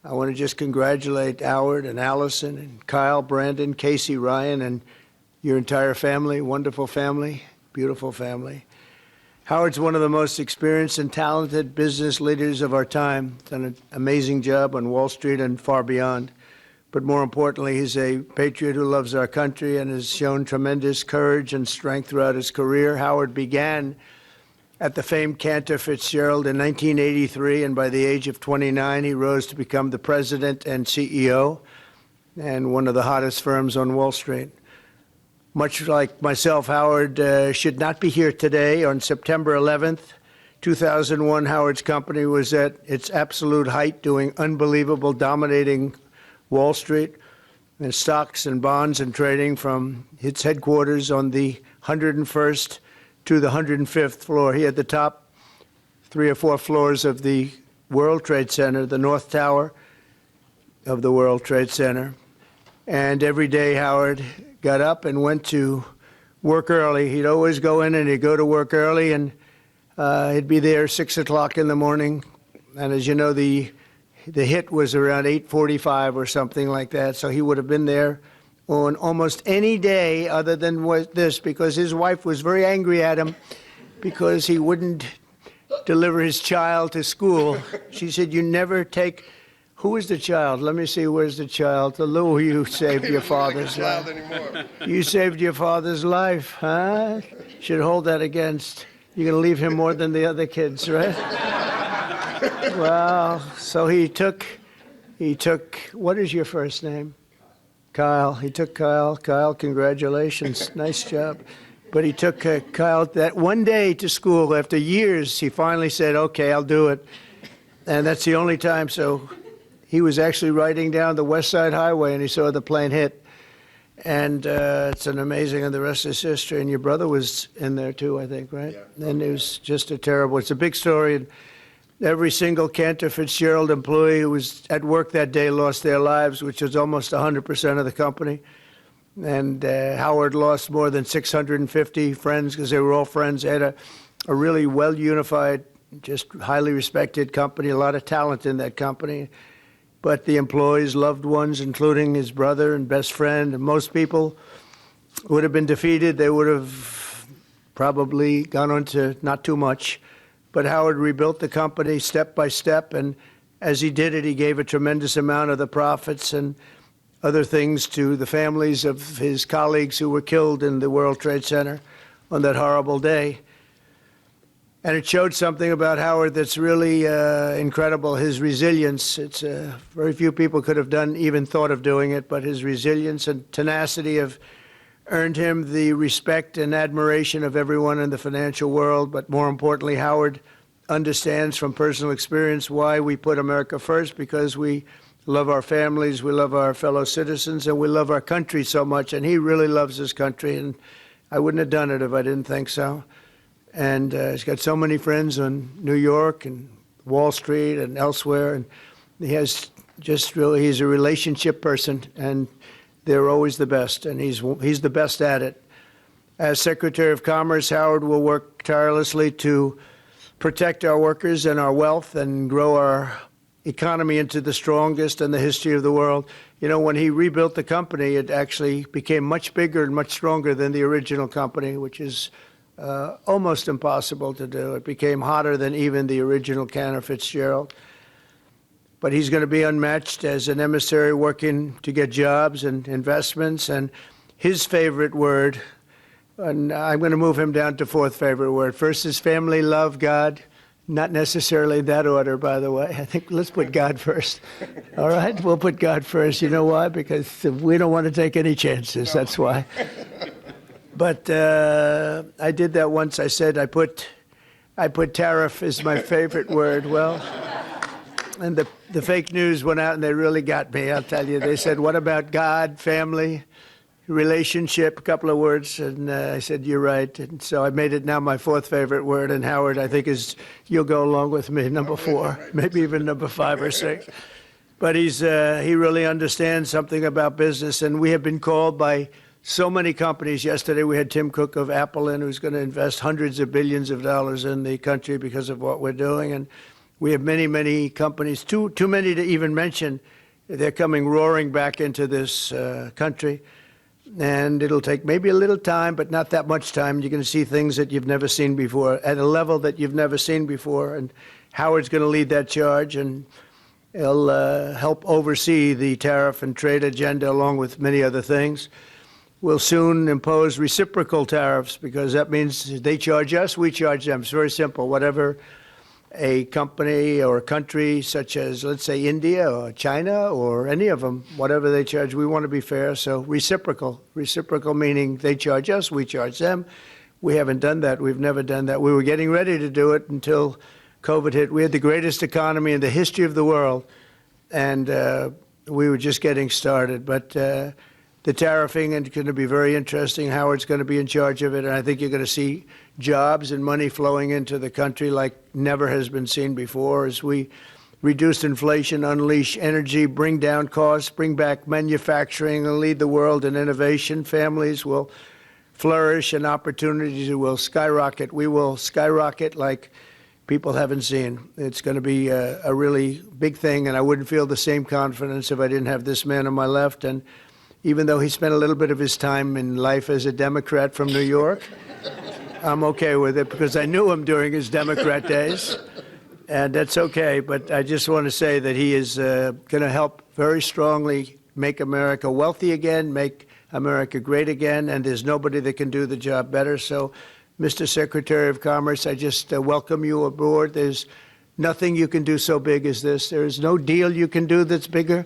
I want to just congratulate Howard and Allison and Kyle, Brandon, Casey, Ryan, and your entire family. Wonderful family, beautiful family. Howard's one of the most experienced and talented business leaders of our time. Done an amazing job on Wall Street and far beyond. But more importantly, he's a patriot who loves our country and has shown tremendous courage and strength throughout his career. Howard began at the famed Cantor Fitzgerald in 1983, and by the age of 29, he rose to become the president and CEO and one of the hottest firms on Wall Street. Much like myself, Howard should not be here today. On September 11th, 2001, Howard's company was at its absolute height, doing unbelievable, dominating Wall Street and stocks and bonds and trading from its headquarters on the 101st to the 105th floor. He had the top 3 or 4 floors of the World Trade Center, the North Tower of the World Trade Center. And every day Howard got up and went to work early. He'd always go in and he'd go to work early, and he'd be there 6 o'clock in the morning. And as you know, the hit was around 8:45 or something like that. So he would have been there on almost any day other than this, because his wife was very angry at him because he wouldn't deliver his child to school. She said, "You never take..." Who is the child? Let me see, where's the child? The Lou, you saved your father's life. You saved your father's life, huh? Should hold that against. You're going to leave him more than the other kids, right? Well, so he took, what is your first name? Kyle. He took Kyle. Kyle, congratulations. Nice job. But he took Kyle that one day to school. After years, he finally said, "Okay, I'll do it." And that's the only time. So he was actually riding down the West Side Highway, and he saw the plane hit. And it's an amazing, and the rest is history. And your brother was in there too, I think, right? Yeah. And it was just it's a big story. And every single Cantor Fitzgerald employee who was at work that day lost their lives, which was almost 100% of the company. And Howard lost more than 650 friends because they were all friends. They had a really well-unified, just highly respected company, a lot of talent in that company. But the employees, loved ones, including his brother and best friend, and most people would have been defeated. They would have probably gone on to not too much. But Howard rebuilt the company step by step, and as he did it, he gave a tremendous amount of the profits and other things to the families of his colleagues who were killed in the World Trade Center on that horrible day. And it showed something about Howard that's really incredible, his resilience. It's very few people could have even thought of doing it, but his resilience and tenacity have earned him the respect and admiration of everyone in the financial world. But more importantly, Howard understands from personal experience why we put America first, because we love our families, we love our fellow citizens, and we love our country so much. And he really loves his country, and I wouldn't have done it if I didn't think so. And he's got so many friends in New York and Wall Street and elsewhere, and he has just really, he's a relationship person, and they're always the best, and he's the best at it. As Secretary of Commerce, Howard will work tirelessly to protect our workers and our wealth and grow our economy into the strongest in the history of the world. You know, when he rebuilt the company, it actually became much bigger and much stronger than the original company, which is almost impossible to do. It became hotter than even the original Cantor Fitzgerald. But he's going to be unmatched as an emissary working to get jobs and investments. And his favorite word, and I'm going to move him down to 4th favorite word. First is family, love, God. Not necessarily in that order, by the way. I think let's put God first. All right? We'll put God first. You know why? Because we don't want to take any chances. No. That's why. But I did that once. I said I put tariff is my favorite word. Well, and the fake news went out, and they really got me, I'll tell you. They said, "What about God, family, relationship?" A couple of words. And I said, "You're right." And so I made it now my 4th favorite word. And Howard, I think, you'll go along with me, number 4, maybe even number 5 or 6. But he really understands something about business. And we have been called by so many companies. Yesterday we had Tim Cook of Apple in, who's going to invest hundreds of billions of dollars in the country because of what we're doing. And We have many, many companies, too many to even mention. They're coming roaring back into this country. And it'll take maybe a little time, but not that much time. You're going to see things that you've never seen before at a level that you've never seen before. And Howard's going to lead that charge, and he'll help oversee the tariff and trade agenda along with many other things. We'll soon impose reciprocal tariffs because that means they charge us, we charge them. It's very simple. Whatever a company or a country such as, let's say, India or China or any of them, whatever they charge, we want to be fair. So reciprocal. Reciprocal meaning they charge us, we charge them. We haven't done that. We've never done that. We were getting ready to do it until COVID hit. We had the greatest economy in the history of the world, and we were just getting started. But the tariffing is going to be very interesting. Howard's going to be in charge of it, and I think you're going to see jobs and money flowing into the country like never has been seen before as we reduce inflation, unleash energy, bring down costs, bring back manufacturing, and lead the world in innovation. Families will flourish and opportunities will skyrocket. We will skyrocket like people haven't seen. It's going to be a really big thing, and I wouldn't feel the same confidence if I didn't have this man on my left. And even though he spent a little bit of his time in life as a Democrat from New York, I'm okay with it because I knew him during his Democrat days, and that's okay. But I just want to say that he is going to help very strongly make America wealthy again, make America great again, and there's nobody that can do the job better. So, Mr. Secretary of Commerce, I just welcome you aboard. There's nothing you can do so big as this. There is no deal you can do that's bigger.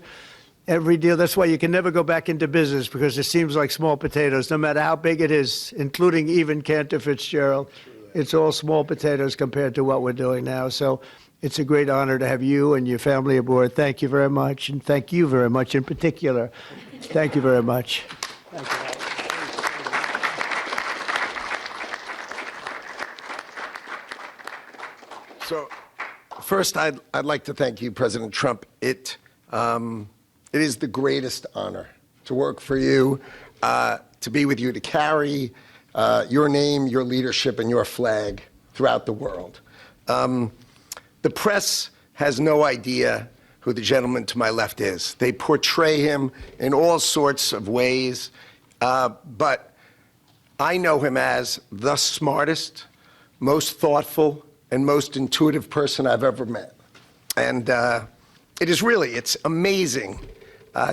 Every deal. That's why you can never go back into business because it seems like small potatoes, no matter how big it is, including even Cantor Fitzgerald. It's all small potatoes compared to what we're doing now. So it's a great honor to have you and your family aboard. Thank you very much, and thank you very much in particular. Thank you very much. Thank you. So, first, I'd like to thank you, President Trump. It is the greatest honor to work for you, to be with you, to carry your name, your leadership, and your flag throughout the world. The press has no idea who the gentleman to my left is. They portray him in all sorts of ways, but I know him as the smartest, most thoughtful, and most intuitive person I've ever met. And it's amazing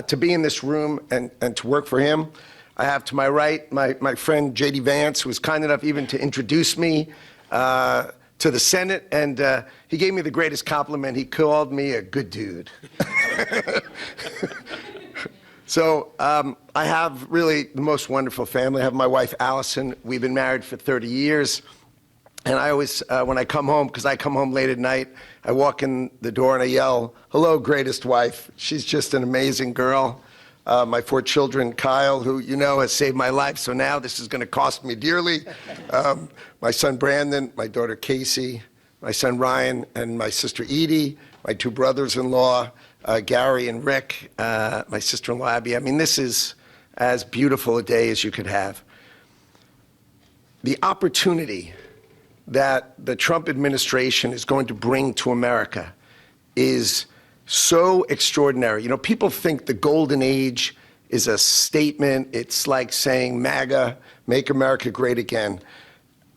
to be in this room and to work for him. I have to my right my friend J.D. Vance, who was kind enough even to introduce me to the Senate, and he gave me the greatest compliment. He called me a good dude. So I have really the most wonderful family. I have my wife, Allison. We've been married for 30 years. And I always, when I come home, because I come home late at night, I walk in the door and I yell, "Hello, greatest wife." She's just an amazing girl. My 4 children, Kyle, who you know has saved my life, so now this is going to cost me dearly. My son, Brandon, my daughter, Casey, my son, Ryan, and my sister, Edie, my 2 brothers-in-law, Gary and Rick, my sister-in-law, Abby. I mean, this is as beautiful a day as you could have. The opportunity that the Trump administration is going to bring to America is so extraordinary. You know, people think the golden age is a statement. It's like saying MAGA, make America great again.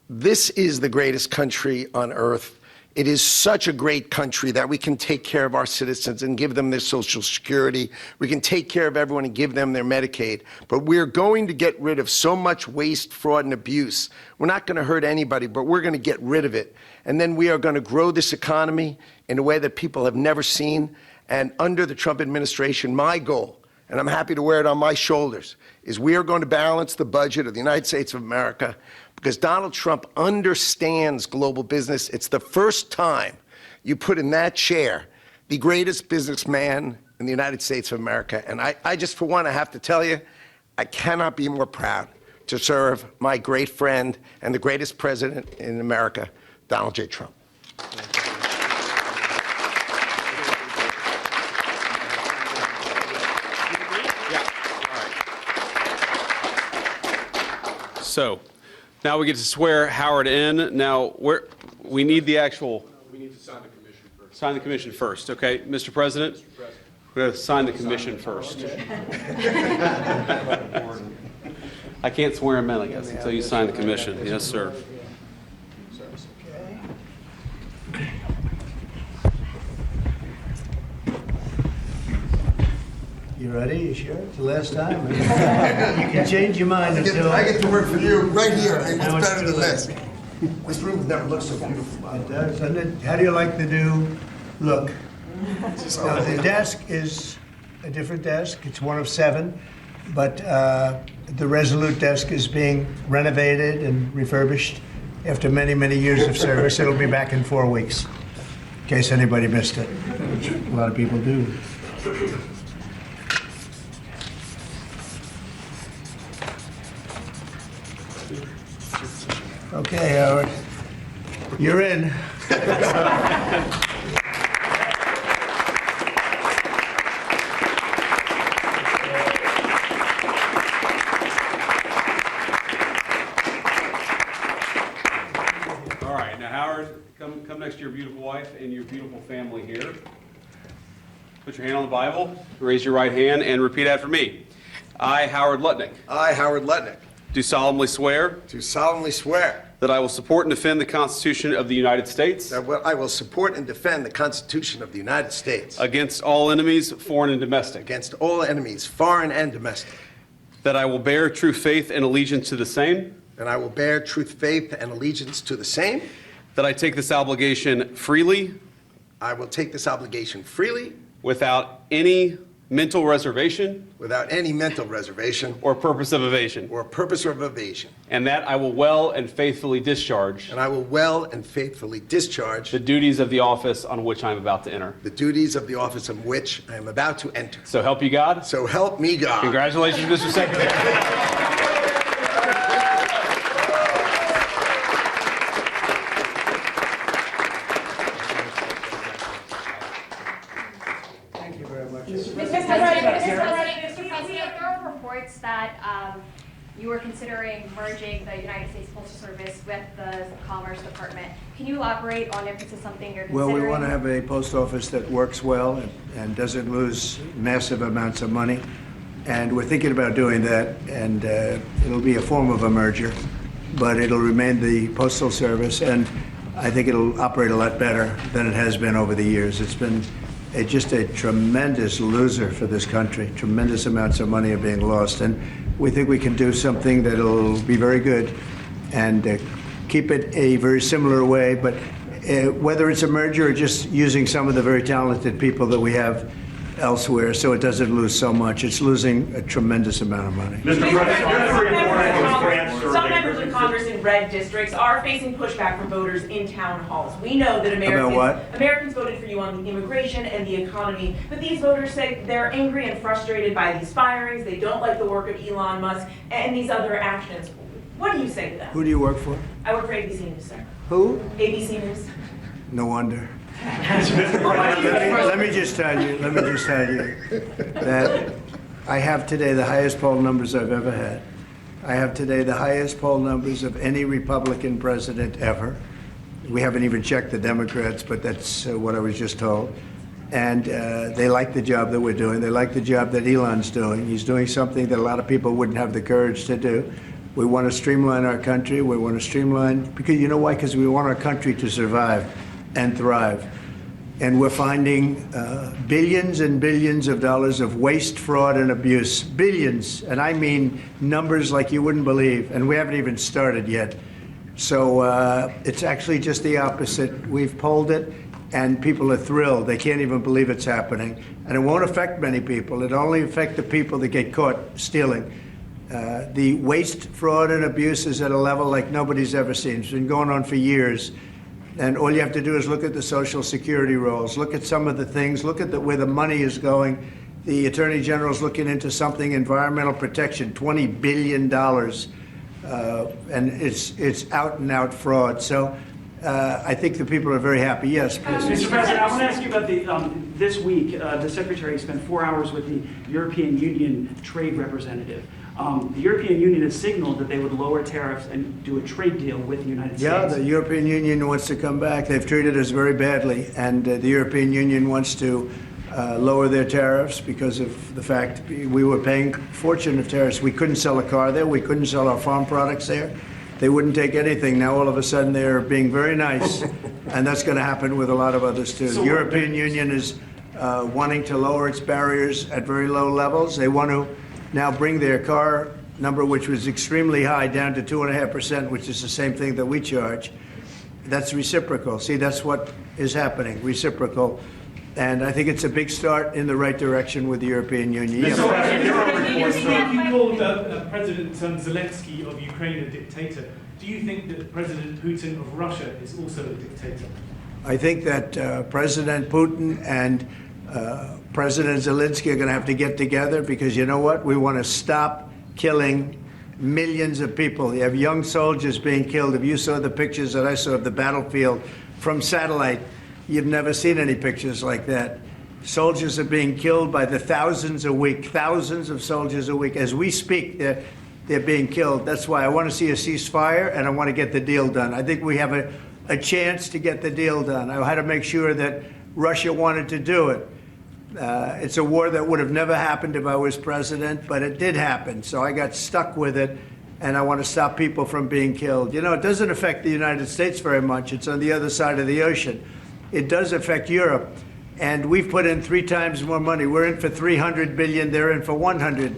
This is the greatest country on earth. It is such a great country that we can take care of our citizens and give them their Social Security. We can take care of everyone and give them their Medicaid. But we're going to get rid of so much waste, fraud, and abuse. We're not going to hurt anybody, but we're going to get rid of it. And then we are going to grow this economy in a way that people have never seen. And under the Trump administration, my goal, and I'm happy to wear it on my shoulders, is we are going to balance the budget of the United States of America because Donald Trump understands global business. It's the first time you put in that chair the greatest businessman in the United States of America. And I just, for one, I have to tell you, I cannot be more proud to serve my great friend and the greatest president in America, Donald J. Trump. So now we get to swear Howard in. Now we need the actual. We need to sign the commission first. sign the commission first, okay? Mr. President, we're going to sign the commission first. I can't swear him in, I guess, until you sign the commission. Yes, sir. You ready? You sure? It's the last time. You can change your mind until... I get to work for you right here. It's Now it's better too than late. this. This room's never looked so beautiful. It does, doesn't it? How do you like the new look? Now, the desk is a different desk. It's one of 7, but the Resolute desk is being renovated and refurbished after many, many years of service. It'll be back in 4 weeks, in case anybody missed it, which a lot of people do. Okay, Howard, you're in. All right, now Howard, come next to your beautiful wife and your beautiful family here. Put your hand on the Bible, raise your right hand, and repeat after me. I, Howard Lutnick, I, Howard Lutnick, do solemnly swear do solemnly swear that I will support and defend the Constitution of the United States that I will support and defend the Constitution of the United States against all enemies, foreign and domestic, against all enemies, foreign and domestic, that I will bear true faith and allegiance to the same, and I will bear truth, faith, and allegiance to the same. that I take this obligation freely, I will take this obligation freely, without any mental reservation without any mental reservation or purpose of evasion, or purpose of evasion, and that I will well and faithfully discharge and I will well and faithfully discharge the duties of the office on which I am about to enter. the duties of the office in which I am about to enter. So help you God. So help me God. Congratulations, Mr. Secretary. Thank you very much. Mr. President, there are reports that you were considering merging the United States Postal Service with the Commerce Department. Can you elaborate on if this is something you're Well, considering? we want to have a post office that works well and doesn't lose massive amounts of money. And we're thinking about doing that, and it'll be a form of a merger, but it'll remain the Postal Service, and I think it'll operate a lot better than it has been over the years. It's been just a tremendous loser for this country. Tremendous amounts of money are being lost, and we think we can do something that'll be very good and keep it a very similar way, but whether it's a merger or just using some of the very talented people that we have elsewhere so it doesn't lose so much. It's losing a tremendous amount of money. Mr. President, some members of Congress in red districts are facing pushback from voters in town halls. We know that Americans voted for you on the immigration and the economy, but these voters say they're angry and frustrated by these firings. They don't like the work of Elon Musk and these other actions. What do you say to them? Who do you work for? I work for ABC News, sir. Who? ABC News. No wonder. Let me just tell you that I have today the highest poll numbers I've ever had. I have today the highest poll numbers of any Republican president ever. We haven't even checked the Democrats, but that's what I was just told. And they like the job that we're doing. They like the job that Elon's doing. He's doing something that a lot of people wouldn't have the courage to do. We want to streamline our country. We want to streamline, because you know why? Because we want our country to survive and thrive. And we're finding billions and billions of dollars of waste, fraud, and abuse. Billions, and I mean numbers like you wouldn't believe, and we haven't even started yet. So it's actually just the opposite. We've polled it, and people are thrilled. They can't even believe it's happening. And it won't affect many people. It'll only affect the people that get caught stealing. The waste, fraud, and abuse is at a level like nobody's ever seen. It's been going on for years. And all you have to do is look at the Social Security rolls, look at some of the things, look at where the money is going. The Attorney General's looking into something, environmental protection, $20 billion. And it's out and out fraud. So I think the people are very happy. Yes, please. Mr. President, I want to ask you about this week, the Secretary spent 4 hours with the European Union trade representative. The European Union has signaled that they would lower tariffs and do a trade deal with the United States. Yeah, the European Union wants to come back. They've treated us very badly, and the European Union wants to lower their tariffs because of the fact we were paying a fortune of tariffs. We couldn't sell a car there. We couldn't sell our farm products there. They wouldn't take anything. Now all of a sudden they're being very nice, and that's going to happen with a lot of others too. The European Union is wanting to lower its barriers at very low levels. They want to now bring their car number, which was extremely high, down to 2.5%, which is the same thing that we charge. That's reciprocal. See, that's what is happening, reciprocal. And I think it's a big start in the right direction with the European Union. This week you called President Zelensky of Ukraine a dictator. Do you think that President Putin of Russia is also a dictator? I think that President Putin and President Zelensky are going to have to get together because you know what? We want to stop killing millions of people. You have young soldiers being killed. If you saw the pictures that I saw of the battlefield from satellite, you've never seen any pictures like that. Soldiers are being killed by the thousands a week, thousands of soldiers a week. As we speak, they're being killed. That's why I want to see a ceasefire and I want to get the deal done. I think we have a chance to get the deal done. I had to make sure that Russia wanted to do it. It's a war that would have never happened if I was president, but it did happen. So I got stuck with it, and I want to stop people from being killed. You know, it doesn't affect the United States very much. It's on the other side of the ocean. It does affect Europe, and we've put in 3 times more money. We're in for $300 billion. They're in for $100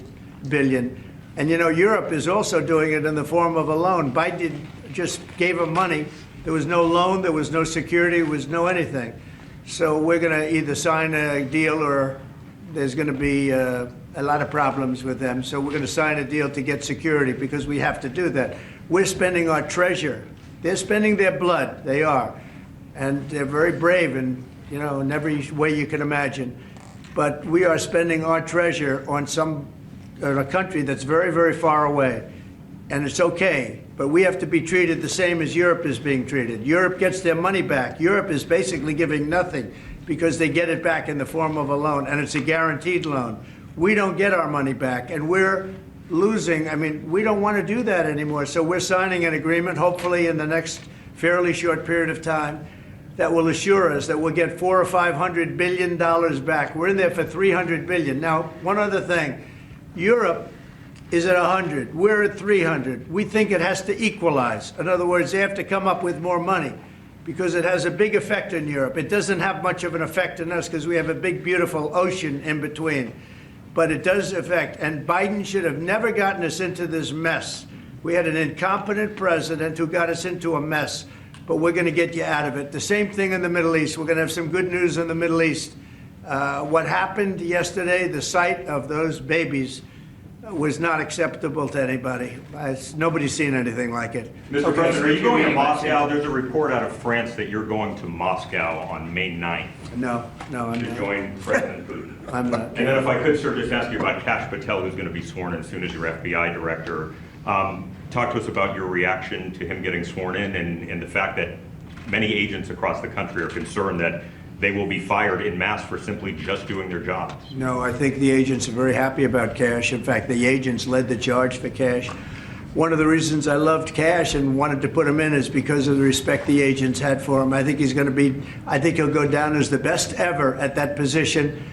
billion. And, you know, Europe is also doing it in the form of a loan. Biden just gave them money. There was no loan. There was no security. There was no anything. So we're going to either sign a deal or there's going to be a lot of problems with them. So we're going to sign a deal to get security because we have to do that. We're spending our treasure. They're spending their blood. They are. And they're very brave in, you know, in every way you can imagine. But we are spending our treasure on a country that's very, very far away. And it's okay. But we have to be treated the same as Europe is being treated. Europe gets their money back. Europe is basically giving nothing because they get it back in the form of a loan, and it's a guaranteed loan. We don't get our money back, and we're losing. I mean, we don't want to do that anymore. So we're signing an agreement, hopefully in the next fairly short period of time, that will assure us that we'll get $400 or $500 billion back. We're in there for $300 billion. Now, one other thing. Europe is at 100. We're at 300. We think it has to equalize. In other words, they have to come up with more money because it has a big effect in Europe. It doesn't have much of an effect on us because we have a big, beautiful ocean in between. But it does affect. And Biden should have never gotten us into this mess. We had an incompetent president who got us into a mess. But we're going to get you out of it. The same thing in the Middle East. We're going to have some good news in the Middle East. What happened yesterday, the sight of those babies was not acceptable to anybody. Nobody's seen anything like it. Mr. President, are you going to Moscow? There's a report out of France that you're going to Moscow on May 9th. No, I'm to not. join President Putin. I'm not. And then if I could, sir, just ask you about Kash Patel, who's going to be sworn in soon as your FBI director. Talk to us about your reaction to him getting sworn in and the fact that many agents across the country are concerned that they will be fired en masse for simply just doing their jobs. No, I think the agents are very happy about Kash. In fact, the agents led the charge for Kash. One of the reasons I loved Kash and wanted to put him in is because of the respect the agents had for him. I think he'll go down as the best ever at that position.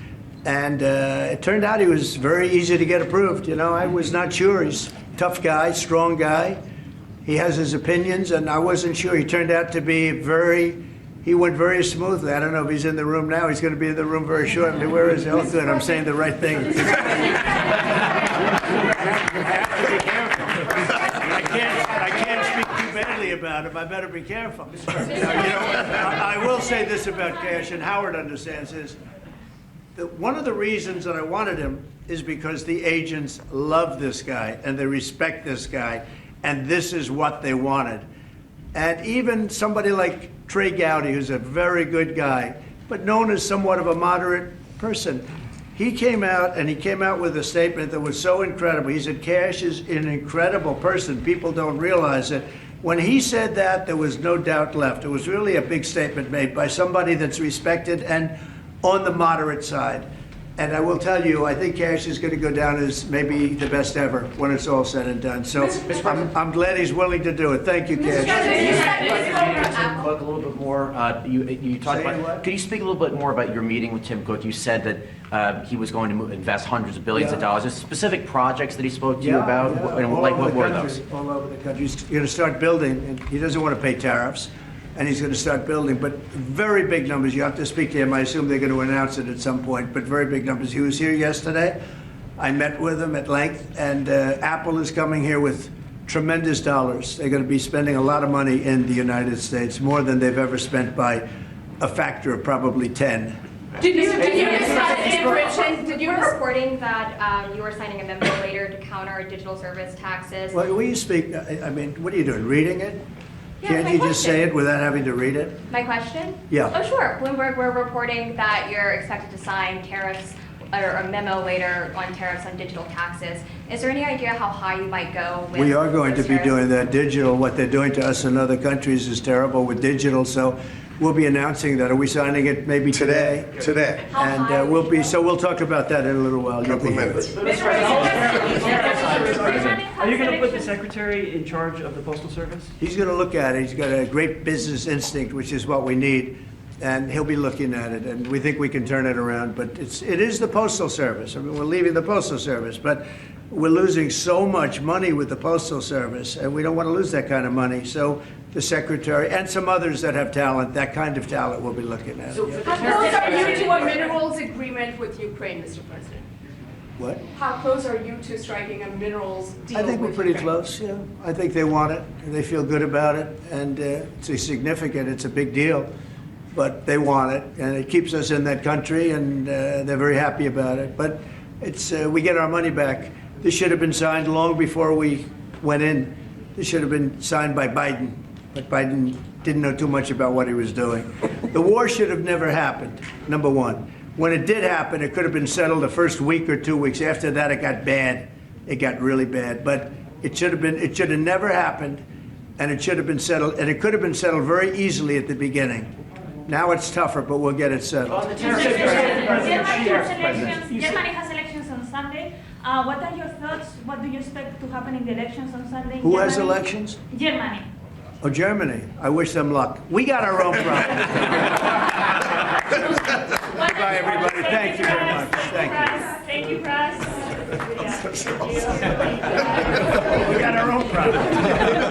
And it turned out he was very easy to get approved. You know, I was not sure. He's a tough guy, strong guy. He has his opinions, and I wasn't sure. He turned out to be he went very smoothly. I don't know if he's in the room now. He's going to be in the room very shortly. Where is he? Oh, good. I'm saying the right thing. I can't speak too badly about him. I better be careful. Now, you know, I will say this about Kash, and Howard understands this. One of the reasons that I wanted him is because the agents love this guy, and they respect this guy, and this is what they wanted. And even somebody like Trey Gowdy, who's a very good guy, but known as somewhat of a moderate person, he came out with a statement that was so incredible. He said, Kash is an incredible person. People don't realize it. When he said that, there was no doubt left. It was really a big statement made by somebody that's respected and on the moderate side. And I will tell you, I think Cash is going to go down as maybe the best ever when it's all said and done. So I'm glad he's willing to do it. Thank you, Cash. Tim Cook a little bit more. You talked Say about. what? Could you speak a little bit more about your meeting with Tim Cook? You said that he was going to invest hundreds of billions of dollars. There's specific projects that he spoke to you about. And like, what were those? All over the country. He's going to start building, and he doesn't want to pay tariffs, and he's going to start building. But very big numbers. You have to speak to him. I assume they're going to announce it at some point. But very big numbers. He was here yesterday. I met with him at length, and Apple is coming here with tremendous dollars. They're going to be spending a lot of money in the United States, more than they've ever spent by a factor of probably 10. Did you reporting that you were signing a memo later to counter digital service taxes? Well, will you speak? I mean, what are you doing? Reading it? Yeah, Can't my you just say question. it without having to read it? My question? Yeah. Oh, sure. Bloomberg, we're reporting that you're expected to sign tariffs or a memo later on tariffs on digital taxes. Is there any idea how high you might go with We are going to those be tariffs? doing that. Digital, what they're doing to us in other countries is terrible with digital, so we'll be announcing that. Are we signing it maybe today? Today. How And high we'll would be, you so we'll talk about that in a little while. You'll Couple be here. minutes. Are you going to put the secretary in charge of the Postal Service? He's going to look at it. He's got a great business instinct, which is what we need, and he'll be looking at it, and we think we can turn it around. But it is the Postal Service. I mean, we're leaving the Postal Service, but we're losing so much money with the Postal Service, and we don't want to lose that kind of money. So the secretary and some others that have talent, that kind of talent, we'll be looking at. How close are you to a minerals agreement with Ukraine, Mr. President? What? How close are you to striking a minerals deal I think we're with pretty Ukraine? close, yeah. I think they want it, and they feel good about it, and it's significant, it's a big deal, but they want it, and it keeps us in that country, and they're very happy about it. But it's we get our money back. This should have been signed long before we went in. This should have been signed by Biden, but Biden didn't know too much about what he was doing. The war should have never happened, number one. When it did happen, it could have been settled the first week or 2 weeks. After that, it got bad. It got really bad. But it should have never happened, and it should have been settled, and it could have been settled very easily at the beginning. Now it's tougher, but we'll get it settled. Germany has elections on Sunday. What are your thoughts? What do you expect to happen in the elections on Sunday? Who has Germany? elections? Germany. Oh, Germany. I wish them luck. We got our own problems. Bye, everybody. Thank you very much. Thank you. Thank you, Press. We got our own problems.